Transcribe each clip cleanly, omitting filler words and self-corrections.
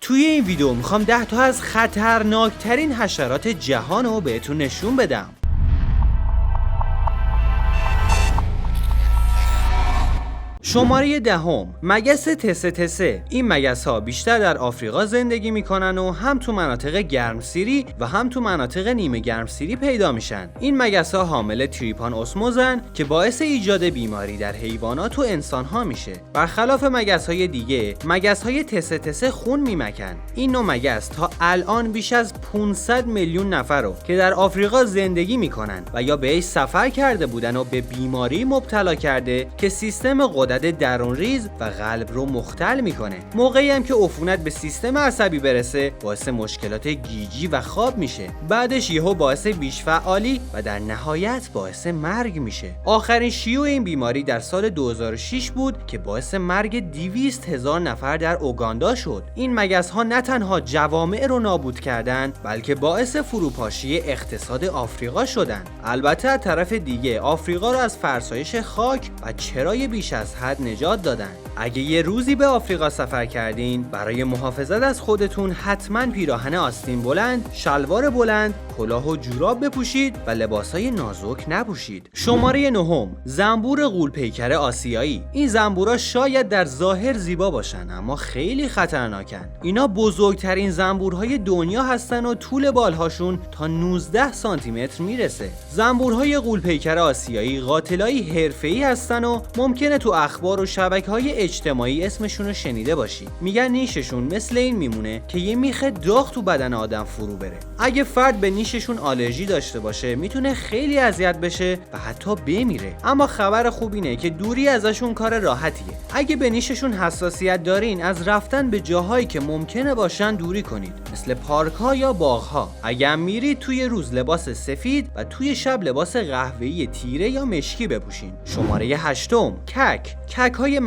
توی این ویدیو میخوام 10 تا از خطرناکترین حشرات جهان رو بهتون نشون بدم. شماره 10، مگس تسه تسه. این مگس ها بیشتر در آفریقا زندگی میکنن و هم تو مناطق گرمسیری و هم تو مناطق نیمه گرمسیری پیدا میشن. این مگس ها حامل تریپان اسموزن که باعث ایجاد بیماری در حیوانات و انسان ها میشه. برخلاف مگس های دیگه، مگس های تسه تسه خون میمکن. این نوع مگس تا الان بیش از 500 میلیون نفر رو که در آفریقا زندگی میکنن و یا بهش سفر کرده بودن و به بیماری مبتلا کرده که سیستم غدد درونریز و قلب رو مختل میکنه. موقعی هم که عفونت به سیستم عصبی برسه باعث مشکلات گیجی و خواب میشه. بعدش یهو باعث بیش‌فعالی و در نهایت باعث مرگ میشه. آخرین شیوع این بیماری در سال 2006 بود که باعث مرگ 200,000 نفر در اوگاندا شد. این مگس ها نه تنها جوامع رو نابود کردن بلکه باعث فروپاشی اقتصاد آفریقا شدن. البته از طرف دیگه آفریقا رو از فرسایش خاک و چرای بیش از حد نجات دادن. اگه یه روزی به آفریقا سفر کردین، برای محافظت از خودتون حتما پیراهن آستین بلند، شلوار بلند، کلاه و جوراب بپوشید و لباسای نازک نپوشید. شماره 9، زنبور غول‌پیکر آسیایی. این زنبورا شاید در ظاهر زیبا باشن اما خیلی خطرناکن. اینا بزرگترین زنبورهای دنیا هستن و طول بالهاشون تا 19 سانتی متر میرسه. زنبورهای غول‌پیکر آسیایی قاتلای حرفه‌ای هستن و ممکنه تو اخبار و شبکه‌های اجتماعی اسمشون رو شنیده باشی. میگن نیششون مثل این میمونه که یه میخ داغ تو بدن آدم فرو بره. اگه فرد به نیششون آلرژی داشته باشه میتونه خیلی اذیت بشه و حتی بمیره. اما خبر خوب اینه که دوری ازشون کار راحتیه. اگه به نیششون حساسیت دارین از رفتن به جاهایی که ممکنه باشن دوری کنید، مثل پارک‌ها یا باغ‌ها. اگه هم میرید توی روز لباس سفید و توی شب لباس قهوه‌ای تیره یا مشکی بپوشین. شماره 8، کک‌های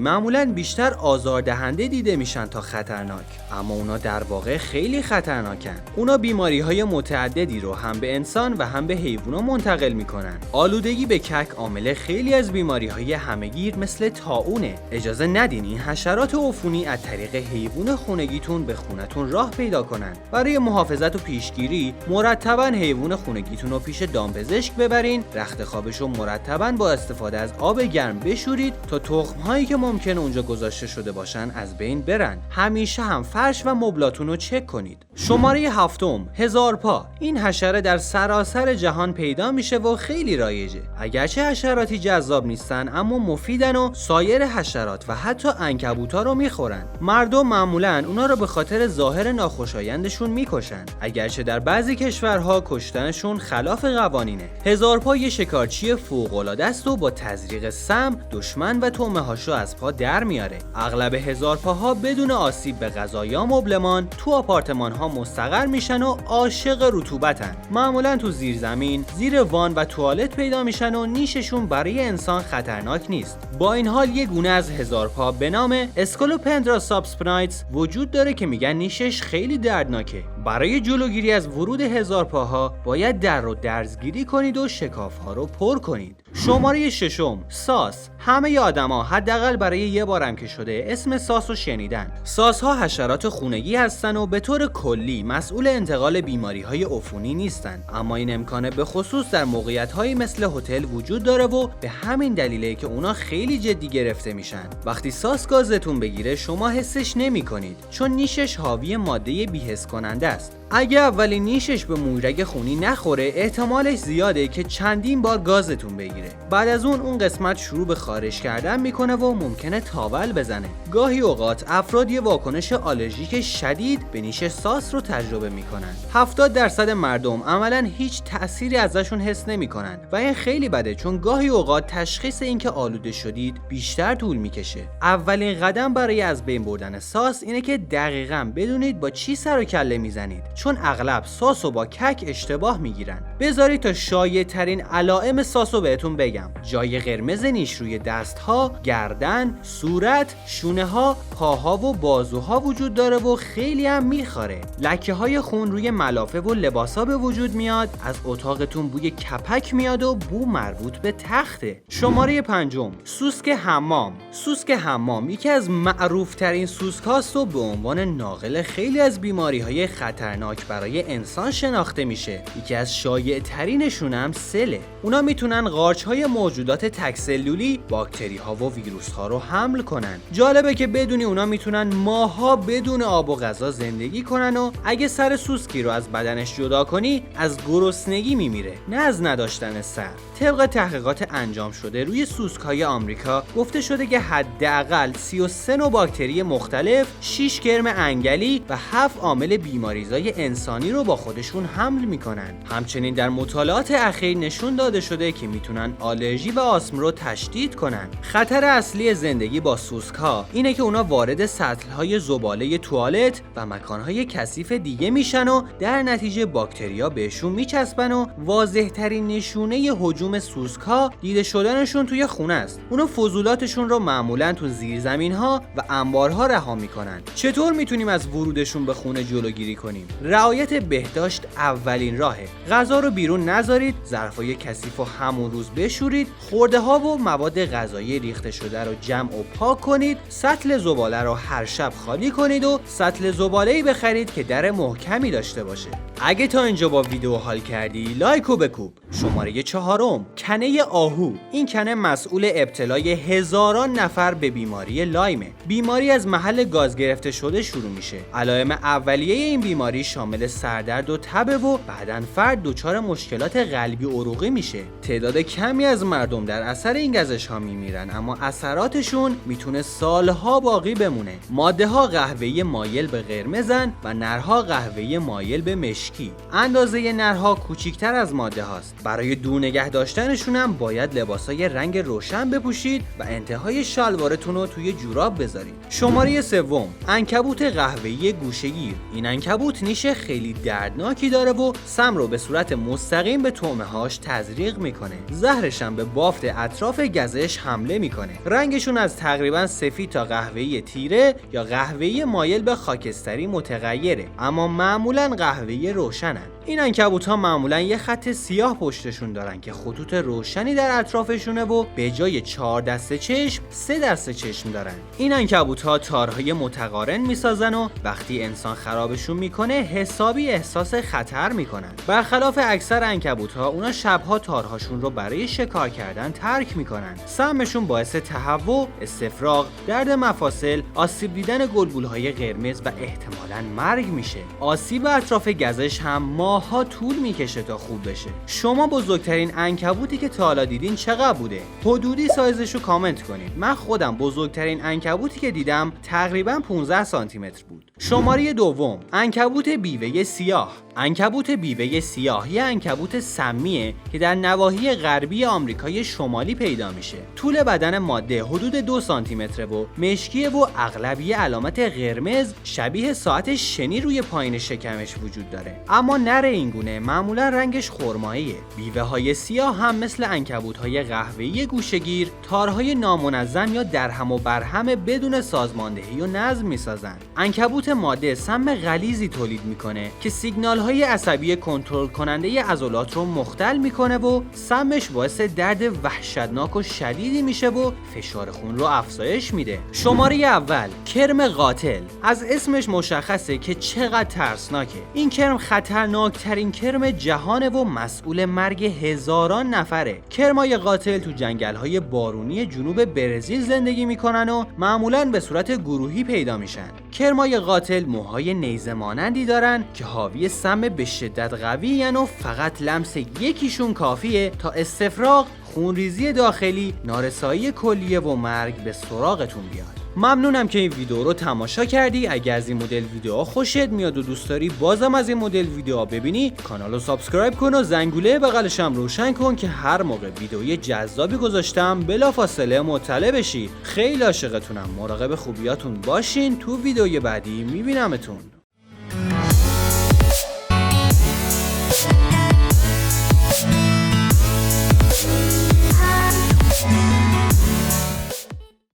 معمولاً بیشتر آزاردهنده دیده میشن تا خطرناک، اما اونا در واقع خیلی خطرناکن. اونا بیماری‌های متعددی رو هم به انسان و هم به حیوونا منتقل میکنن. آلودگی به کک عامل خیلی از بیماری‌های همه‌گیر مثل طاعونه. اجازه ندین این حشرات عفونی از طریق حیوان خونگیتون به خونتون راه پیدا کنن. برای محافظت و پیشگیری مرتباً حیوان خونگیتون رو پیش دامپزشک ببرین. رخت خوابش رو مرتباً با استفاده از آب گرم بشورید تا تخم‌هایی که ممکنه اونجا گذاشته شده باشن از بین برن. همیشه هم فرش و مبلاتون رو چک کنید. شماره 7، هزارپا. این حشره در سراسر جهان پیدا میشه و خیلی رایجه. اگرچه حشراتی جذاب نیستن اما مفیدن و سایر حشرات و حتی عنکبوتا رو میخورن. مردم معمولاً اونا رو به خاطر ظاهر ناخوشایندشون میکشن، اگرچه در بعضی کشورها کشتنشون خلاف قوانینه. هزارپا یه شکارچی فوق‌العاده است و با تزریق سم دشمن و طعمه‌هاشو از پا در میاره. اغلب هزارپاها بدون آسیب به غذا یا مبلمان تو آپارتمان‌ها مستقر میشن و عاشق رطوبتن. معمولاً تو زیرزمین، زیر وان و توالت پیدا میشن و نیششون برای انسان خطرناک نیست. با این حال یه گونه از هزارپا به نام اسکالوپندرا سابسپینایتس وجود داره که میگن نیشش خیلی دردناکه. برای جلوگیری از ورود هزارپاها باید در رو درزگیری کنید و شکاف‌ها رو پر کنید. شماره 6، ساس. همه آدما حداقل برای یه بارم که شده اسم ساس رو شنیدن. ساس‌ها حشرات خونگی هستن و به طور کلی مسئول انتقال بیماری‌های عفونی نیستن، اما این امکانه به خصوص در موقعیت‌هایی مثل هتل وجود داره و به همین دلیله که اونا خیلی جدی گرفته میشن. وقتی ساس گازتون بگیره شما حسش نمی‌کنید چون نیشش حاوی ماده بی‌حس کننده است. اگه اولین نیشش به مویرگ خونی نخوره احتمالش زیاده که چندین بار گازتون بگیره. بعد از اون قسمت شروع به خارش کردن میکنه و ممکنه تاول بزنه. گاهی اوقات افراد یه واکنش آلرژیک شدید به نیش ساس رو تجربه میکنن. 70% مردم عملاً هیچ تأثیری ازشون حس نمیکنن و این خیلی بده چون گاهی اوقات تشخیص اینکه آلوده شدید بیشتر طول میکشه. اولین قدم برای از بین بردن ساس اینه که دقیقاً بدونید با چی سر و کله میزنید، چون اغلب ساسو با کک اشتباه میگیرن. بذارید تا شایع ترین علائم ساسو بهتون بگم. جای قرمز نیش روی دستها، گردن، صورت، شونه ها، پاها و بازوها وجود داره و خیلی هم میخاره. لکه های خون روی ملافه و لباسا به وجود میاد. از اتاقتون بوی کپک میاد و بو مربوط به تخته. شماره 5، سوسک حمام. سوسک حمام یکی از معروف ترین سوسک هاست و به عنوان ناقل خیلی از بیماری های خطرناک برای انسان شناخته میشه. یکی از شایع ترینشون هم سله. اونا میتونن قارچ های موجودات تک‌سلولی، باکتری ها و ویروس ها رو حمل کنن. جالبه که بدونی اونا میتونن ماها بدون آب و غذا زندگی کنن و اگه سر سوسکی رو از بدنش جدا کنی از گرسنگی میمیره، نه از نداشتن سر. طبق تحقیقات انجام شده روی سوسک‌های آمریکا گفته شده که حداقل 33 نوع باکتری مختلف، 6 کرم انگلی و 7 عامل بیماریزای انسانی رو با خودشون حمل میکنن. همچنین در مطالعات اخیر نشون داده شده که میتونن آلرژی و آسم رو تشدید کنن. خطر اصلی زندگی با سوسک‌ها اینه که اونا وارد سطل‌های زباله توالت و مکان‌های کثیف دیگه میشن و در نتیجه باکتریا بهشون میچسبن و واضح‌ترین نشونه هجوم سوسک‌ها دیده شدنشون توی خونه است. اونا فضولاتشون رو معمولاً تو زیرزمین‌ها و انبارها رها میکنن. چطور میتونیم از ورودشون به خونه جلوگیری کنیم؟ رعایت بهداشت اولین راهه. غذا رو بیرون نذارید، ظرفای کثیف رو همون روز بشورید، خورده‌ها و مواد غذایی ریخته شده رو جمع و پاک کنید، سطل زباله رو هر شب خالی کنید و سطل زباله‌ای بخرید که در محکمی داشته باشه. اگه تا اینجا با ویدیو حال کردی لایک و بکوب. شماره 4، کنه آهو. این کنه مسئول ابتلای هزاران نفر به بیماری لایمه. بیماری از محل گاز گرفته شده شروع میشه. علائم اولیه این بیماری شامل سردرد و تب و بعداً فرد دچار مشکلات قلبی عروقی میشه. تعداد کمی از مردم در اثر این گزش ها میمیرن، اما اثراتشون میتونه سالها باقی بمونه. ماده ها قهوه‌ای مایل به قرمزن و نرها قهوه‌ای مایل به مشکی. اندازه نرها کوچیکتر از ماده هاست. برای دور نگه داشتنشون هم باید لباسای رنگ روشن بپوشید و انتهای شلوارتون رو توی جوراب بذارید. شماره 3، عنکبوت قهوه‌ای گوشه‌گیر. این عنکبوت نیش خیلی دردناکی داره و سم رو به صورت مستقیم به طعمه هاش تزریق میکنه. زهرش هم به بافت اطراف گزش حمله میکنه. رنگشون از تقریبا سفید تا قهوه‌ای تیره یا قهوه‌ای مایل به خاکستری متغیره، اما معمولاً قهوه‌ای روشنن. این عنکبوت‌ها معمولاً یه خط سیاه پشتشون دارن که خطوط روشنی در اطرافشونه و به جای 4 دسته چشم 3 دسته چشم دارن. این عنکبوت‌ها تارهای متقارن میسازن و وقتی انسان خرابشون میکنه حسابی احساس خطر میکنن. برخلاف اکثر عنکبوت‌ها، اونا شبها تارهاشون رو برای شکار کردن ترک میکنن. سمشون باعث تهوع، استفراغ، درد مفاصل، آسیب دیدن گلبولهای قرمز و احتمالاً مرگ میشه. آسیب اطراف گزش هم ماها طول میکشه تا خوب بشه. شما بزرگترین عنکبوتی که تا حالا دیدین چقدر بوده؟ حدودی سایزشو کامنت کنید. من خودم بزرگترین عنکبوتی که دیدم تقریبا 15 سانتی متر بود. شماره 2، عنکبوت بیوه سیاه. عنکبوت بیوه سیاه یه عنکبوت سمیه که در نواحی غربی آمریکای شمالی پیدا میشه. طول بدن ماده حدود 2 سانتی متره و مشکیه و اغلب یه علامت قرمز شبیه ساعت شنی روی پایین شکمش وجود داره، اما نر این گونه معمولا رنگش خرماییه. بیوه های سیاه هم مثل عنکبوت های قهوه‌ای گوشه‌گیر تارهای نامنظم یا درهم و برهم بدون سازماندهی و نظم میسازن. عنکبوت ماده سم غلیظی تولید میکنه که سیگنال های عصبی کنترل کننده عضلات رو مختل میکنه و سمش باعث درد وحشتناک و شدیدی میشه و فشار خون رو افزایش میده. شماره 1، کرم قاتل. از اسمش مشخصه که چقدر ترسناکه. این کرم خطرناکترین کرم جهانه و مسئول مرگ هزاران نفره. کرمای قاتل تو جنگل‌های بارونی جنوب برزیل زندگی میکنن و معمولاً به صورت گروهی پیدا میشن. کرمای قاتل موهای نیزه مانندی دارن که حاوی سم به شدت قوی و فقط لمس یکیشون کافیه تا استفراغ، خونریزی داخلی، نارسایی کلیه و مرگ به سراغتون بیاد. ممنونم که این ویدیو رو تماشا کردی. اگه از این مدل ویدیوها خوشت میاد و دوست داری بازم از این مدل ویدیوها ببینی، کانال رو سابسکرایب کن و زنگوله بغلش هم روشن کن که هر موقع ویدیوی جذابی گذاشتم بلافاصله مطلع بشی. خیلی عاشقتونم. مراقب خوبیاتون باشین. تو ویدیوی بعدی میبینمتون. است.